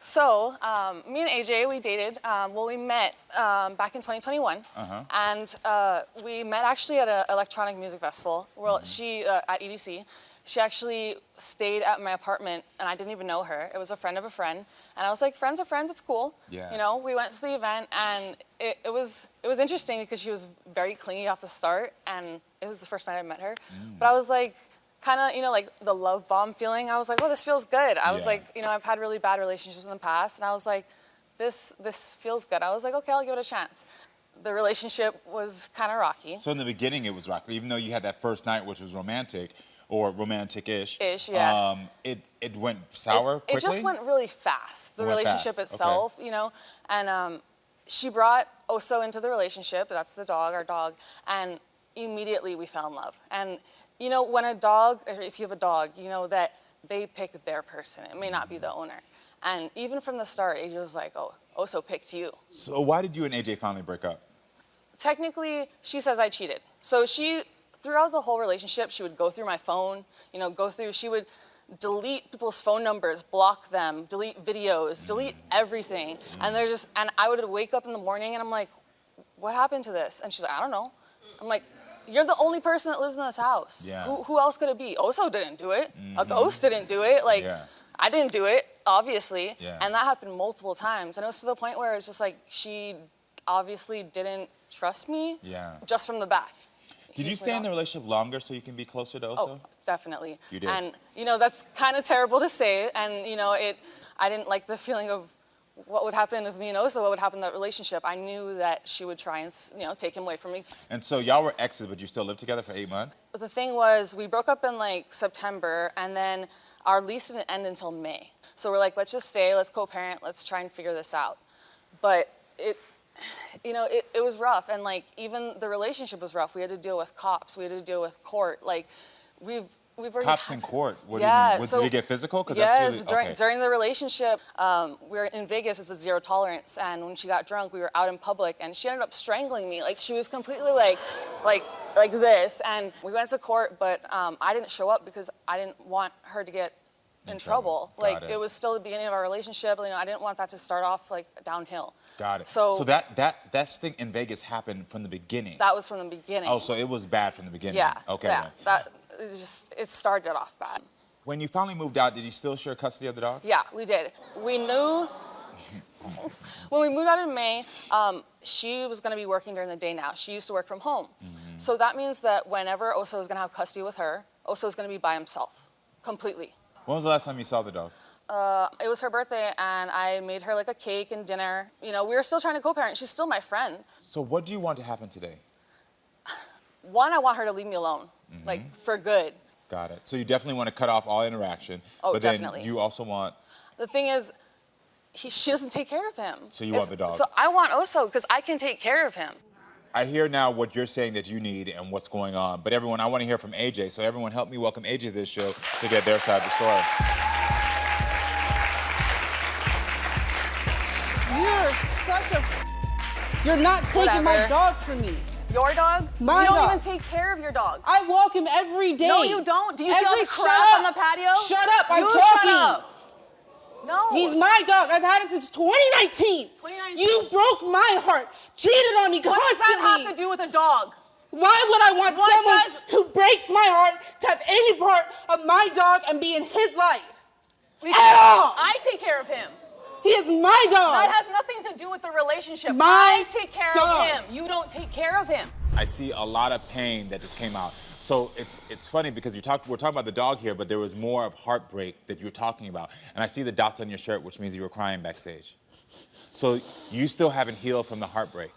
So, me and AJ, we dated. We met back in 2021, and we met actually at an electronic music festival. Well, she at EDC. She actually stayed at my apartment, and I didn't even know her. It was a friend of a friend, and I was like, friends are friends, it's cool. Yeah. You know, we went to the event, and it was interesting because she was very clingy off the start, and it was the first night I met her. But I was like, kind of, you know, like the love bomb feeling. I was like, oh, this feels good. I was like, you know, I've had really bad relationships in the past, and I was like, this feels good. I was like, okay, I'll give it a chance. The relationship was kind of rocky. So in the beginning, it was rocky, even though you had that first night, which was romantic. Or romantic-ish. Yeah. It went sour quickly? It just went really fast, the relationship itself, you know. And she brought Oso into the relationship, that's the dog, our dog, and immediately we fell in love. And, you know, when a dog, or if you have a dog, you know that they pick their person. It may not be the owner. And even from the start, AJ was like, oh, Oso picked you. So why did you and AJ finally break up? Technically, she says I cheated. So throughout the whole relationship, she would go through my phone, you know, she would delete people's phone numbers, block them, delete videos, delete everything. And I would wake up in the morning and I'm like, what happened to this? And she's like, I don't know. I'm like, you're the only person that lives in this house. Yeah. Who else could it be? Oso didn't do it. A ghost didn't do it. Like, I didn't do it, obviously. Yeah. And that happened multiple times. And it was to the point where it's just like, she obviously didn't trust me just from the back. Did you stay in the relationship longer so you can be closer to Oso? Oh, definitely. You did? And, you know, that's kind of terrible to say. And, you know, I didn't like the feeling of what would happen with me and Oso, what would happen in that relationship. I knew that she would try and, you know, take him away from me. And so y'all were exes, but you still lived together for 8 months? But the thing was, we broke up in, like, September, and then our lease didn't end until May. So we're like, let's just stay, let's co-parent, let's try and figure this out. But you know, it was rough, and like even the relationship was rough. We had to deal with cops. We had to deal with court. Like we've already cops in court. What do you mean? Did it get physical? Yes, during the relationship, we were in Vegas. It's a zero tolerance, and when she got drunk, we were out in public, and she ended up strangling me. Like she was completely like this, and we went to court, but I didn't show up because I didn't want her to get in trouble. Like it was still the beginning of our relationship. You know, I didn't want that to start off like downhill. Got it. So that thing in Vegas happened from the beginning. That was from the beginning. Oh, so it was bad from the beginning. Yeah. Okay. Yeah. It started off bad. When you finally moved out, did you still share custody of the dog? Yeah, we did. We knew when we moved out in May, she was going to be working during the day now. She used to work from home. So that means that whenever Oso was going to have custody with her, Oso was going to be by himself, completely. When was the last time you saw the dog? It was her birthday, and I made her like a cake and dinner. You know, we were still trying to co-parent. She's still my friend. So what do you want to happen today? One, I want her to leave me alone, like for good. Got it. So you definitely want to cut off all interaction. Oh, but definitely. Then you also want... The thing is, she doesn't take care of him. So you want the dog. So I want Oso because I can take care of him. I hear now what you're saying that you need and what's going on. But everyone, I want to hear from AJ. So everyone help me welcome AJ to this show to get their side of the story. You're such a... You're not taking my dog from me. Your dog? My dog. You don't even take care of your dog. I walk him every day. No, you don't. Do you see all the crap on the patio? Shut up, I'm talking. Shut up. No. He's my dog. I've had him since 2019. 2019? You broke my heart. Cheated on me constantly. What does that have to do with a dog? Why would I want someone who breaks my heart to have any part of my dog and be in his life? At all. I take care of him. He is my dog. That has nothing to do with the relationship. I take care of him. You don't take care of him. I see a lot of pain that just came out. So it's funny because we're talking about the dog here, but there was more of heartbreak that you were talking about. And I see the dots on your shirt, which means you were crying backstage. So you still haven't healed from the heartbreak.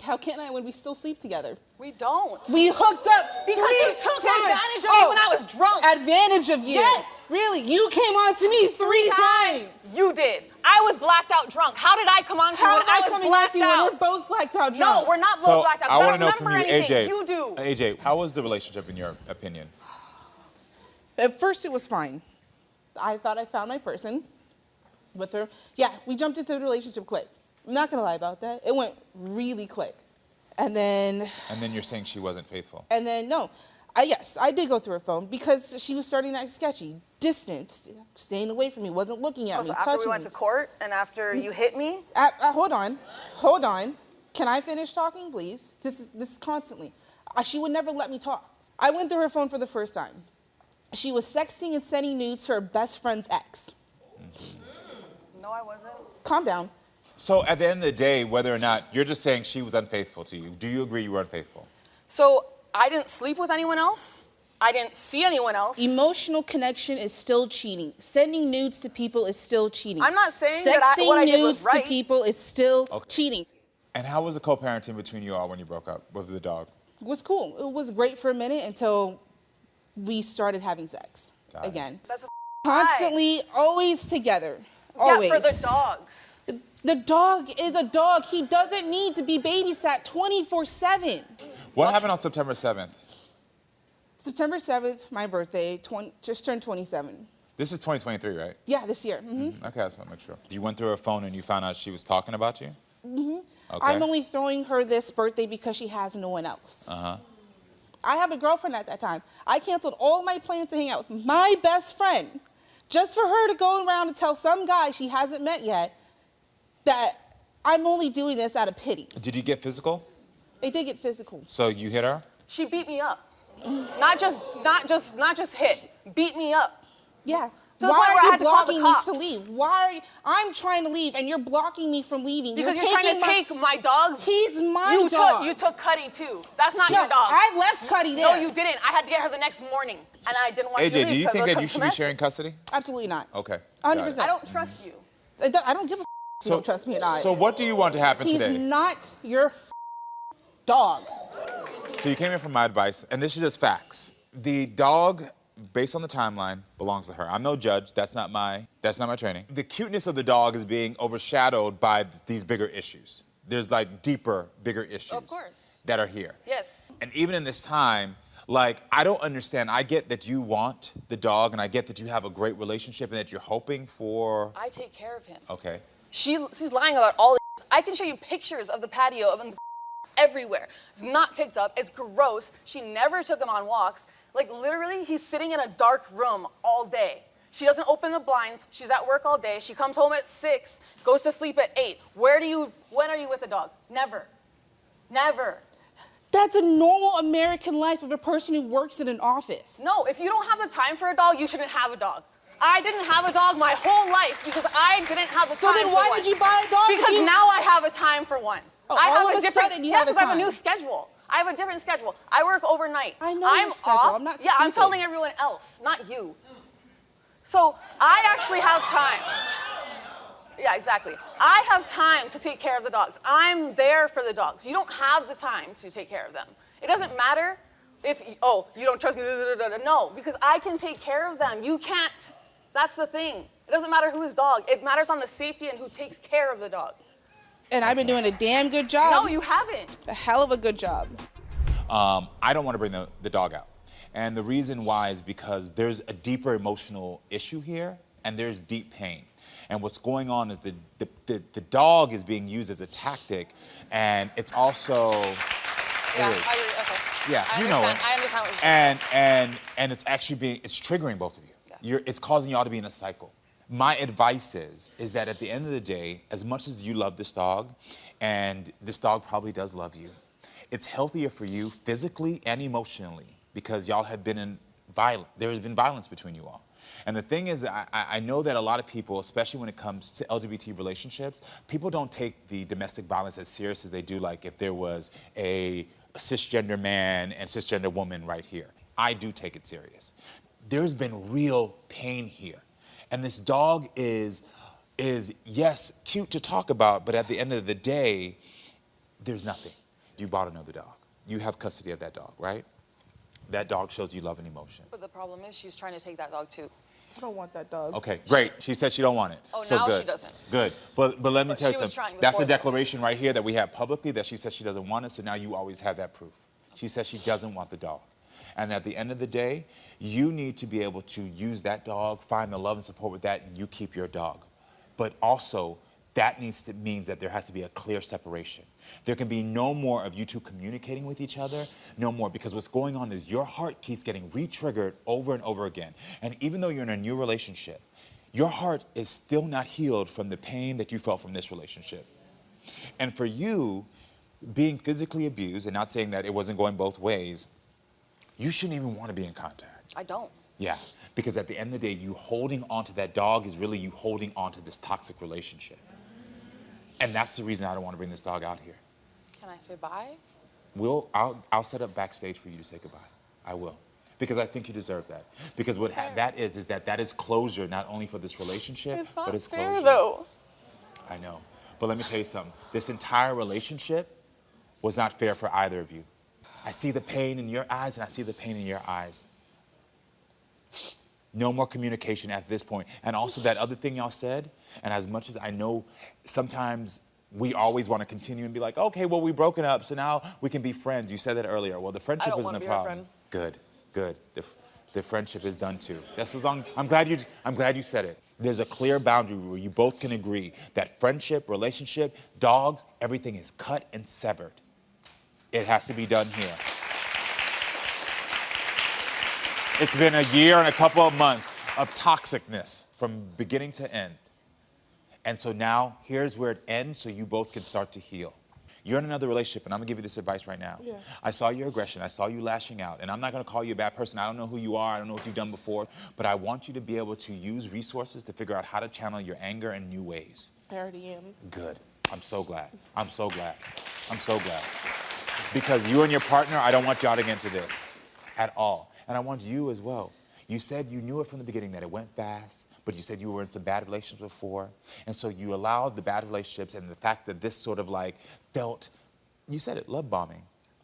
How can I when we still sleep together? We don't. We hooked up because you took advantage of me when I was drunk. Advantage of you? Yes. Really? You came on to me three times. You did. I was blacked out drunk. How did I come on to you when I was blacked out? When we're both blacked out drunk. No, we're not both blacked out. I want to know don't from remember you, anything. AJ. You do. AJ, how was the relationship in your opinion? At first it was fine. I thought I found my person with her. Yeah, we jumped into the relationship quick. I'm not gonna lie about that. It went really quick. And then you're saying she wasn't faithful. And then, no. Yes, I did go through her phone because she was starting to act sketchy. Distance, staying away from me, wasn't looking at me, So touching after we went me. to court and after you hit me, Hold on. Can I finish talking, please? This is constantly. She would never let me talk. I went through her phone for the first time. She was sexting and sending nudes to her best friend's ex. no, I wasn't. Calm down. So at the end of the day, whether or not, you're just saying she was unfaithful to you. Do you agree you were unfaithful? So I didn't sleep with anyone else. I didn't see anyone else. Emotional connection is still cheating. Sending nudes to people is still cheating. I'm not saying Sexting that what I did was nudes right. to people is still cheating. And how was the co-parenting between you all when you broke up with the dog? It was cool. It was great for a minute until we started having sex Got it. again. That's a Constantly, always together. Yeah, Always. for the dogs. The dog is a dog. He doesn't need to be babysat 24/7. What happened on September 7th? September 7th, my birthday, just turned 27. This is 2023, right? Yeah, this year. Mm-hmm. Okay, I just want to make sure. You went through her phone and you found out she was talking about you? Mm-hmm. Okay. I'm only throwing her this birthday because she has no one else. Uh-huh. I have a girlfriend at that time. I canceled all my plans to hang out with my best friend just for her to go around and tell some guy she hasn't met yet that I'm only doing this out of pity. Did you get physical? It did get physical. So you hit her? She beat me up. Not just hit. Beat me up. Yeah. To the point where I had to call the blocking cops. me to leave? Why are you, I'm trying to leave and you're blocking me from leaving. Because you're trying to take my dogs. He's my dog. You took Cuddy too. That's not No, your dog. I left Cuddy there. No, you didn't. I had to get her the next morning, and I didn't want you to AJ, leave do you because think of that you should be domestic. sharing custody? Absolutely not. Okay. 100%. I don't trust you. I don't give a you don't trust me or not. So what do you want to happen He's today? not your dog. So you came in for my advice, and this is just facts. The dog, based on the timeline, belongs to her. I'm no judge. That's not my training. The cuteness of the dog is being overshadowed by these bigger issues. There's like deeper, bigger issues. Of course. That are here. Yes. And even in this time, like, I don't understand. I get that you want the dog, and I get that you have a great relationship and that you're hoping for. I take care of him. Okay. She's lying about all this. I can show you pictures of the patio of him everywhere. It's not picked up. It's gross. She never took him on walks. Like, literally, he's sitting in a dark room all day. She doesn't open the blinds. She's at work all day. She comes home at 6, goes to sleep at 8. When are you with a dog? Never. Never. That's a normal American life of a person who works in an office. No, if you don't have the time for a dog, you shouldn't have a dog. I didn't have a dog my whole life because I didn't have the time. So then why did you buy a dog? Because now I have a time for one. Oh, I all have of a different, sudden you yeah, have a because I have a time. new schedule. I have a different schedule. I work overnight. I know I'm your schedule. off. I'm not Yeah, I'm stupid. telling everyone else, not you. So I actually have time. Yeah, exactly. I have time to take care of the dogs. I'm there for the dogs. You don't have the time to take care of them. It doesn't matter if, you don't trust me, no, because I can take care of them. You can't. That's the thing. It doesn't matter whose dog. It matters on the safety and who takes care of the dog. And I've been doing a damn good job. No, you haven't. A hell of a good job. I don't want to bring the dog out. And the reason why is because there's a deeper emotional issue here, and there's deep pain. And what's going on is the dog is being used as a tactic, and it's also... Yeah, it is. okay. Yeah, I you know understand. it. I understand what you're saying. And it's actually it's triggering both of you. Yeah. It's causing y'all to be in a cycle. My advice is that at the end of the day, as much as you love this dog, and this dog probably does love you, it's healthier for you physically and emotionally because y'all have been there has been violence between you all. And the thing is, I know that a lot of people, especially when it comes to LGBT relationships, people don't take the domestic violence as serious as they do, like if there was a cisgender man and cisgender woman right here. I do take it serious. There's been real pain here. And this dog is yes, cute to talk about, but at the end of the day, there's nothing. You bought another dog. You have custody of that dog, right? That dog shows you love and emotion. But the problem is she's trying to take that dog too. I don't want that dog. Okay, great. She said she don't want it. Oh, so now good. she doesn't. Good. But let me But tell you she was something. trying That's a before that. declaration right here that we have publicly that she says she doesn't want it, so now you always have that proof. She says she doesn't want the dog. And at the end of the day, you need to be able to use that dog, find the love and support with that, and you keep your dog. But also, that means that there has to be a clear separation. There can be no more of you two communicating with each other, no more, because what's going on is your heart keeps getting re-triggered over and over again. And even though you're in a new relationship, your heart is still not healed from the pain that you felt from this relationship. And for you, being physically abused, and not saying that it wasn't going both ways, you shouldn't even want to be in contact. I don't. Yeah, because at the end of the day, you holding on to that dog is really you holding on to this toxic relationship. And that's the reason I don't want to bring this dog out here. Can I say bye? I'll set up backstage for you to say goodbye. I will. Because I think you deserve that. Because what that is that is closure, not only for this relationship, It's not but it's fair, closure. though. I know. But let me tell you something. This entire relationship was not fair for either of you. I see the pain in your eyes, and I see the pain in your eyes. No more communication at this point. And also that other thing y'all said, and as much as I know sometimes we always want to continue and be like, okay, well, we've broken up, so now we can be friends. You said that earlier. Well, the friendship don't isn't wanna a be her problem. friend. Good. The friendship is done too. That's as long. I'm glad you said it. There's a clear boundary where you both can agree that friendship, relationship, dogs, everything is cut and severed. It has to be done here. It's been a year and a couple of months of toxicness from beginning to end. And so now, here's where it ends so you both can start to heal. You're in another relationship, and I'm gonna give you this advice right now. Yeah. I saw your aggression, I saw you lashing out, and I'm not gonna call you a bad person. I don't know who you are, I don't know what you've done before, but I want you to be able to use resources to figure out how to channel your anger in new ways. I already am. Good. I'm so glad. I'm so glad. I'm so glad. Because you and your partner, I don't want y'all to get into this at all. And I want you as well. You said you knew it from the beginning that it went fast, but you said you were in some bad relationships before. And so you allowed the bad relationships and the fact that this sort of like felt, you said it, love bombing.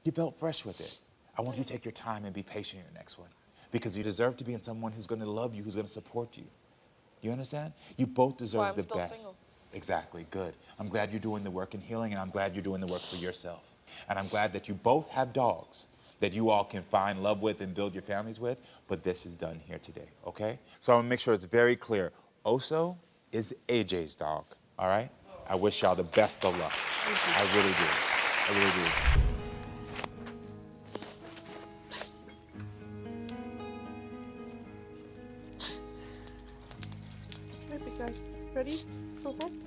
You felt fresh with it. I want you to take your time and be patient in your next one. Because you deserve to be in someone who's going to love you, who's going to support you. You understand? You both deserve Why I'm the still best. single. Exactly, good. I'm glad you're doing the work in healing, and I'm glad you're doing the work for yourself. And I'm glad that you both have dogs that you all can find love with and build your families with, but this is done here today, okay? So I'm gonna make sure it's very clear. Oso is AJ's dog, all right? I wish y'all the best of luck. I really do. I really do. I think I'm ready. Go home.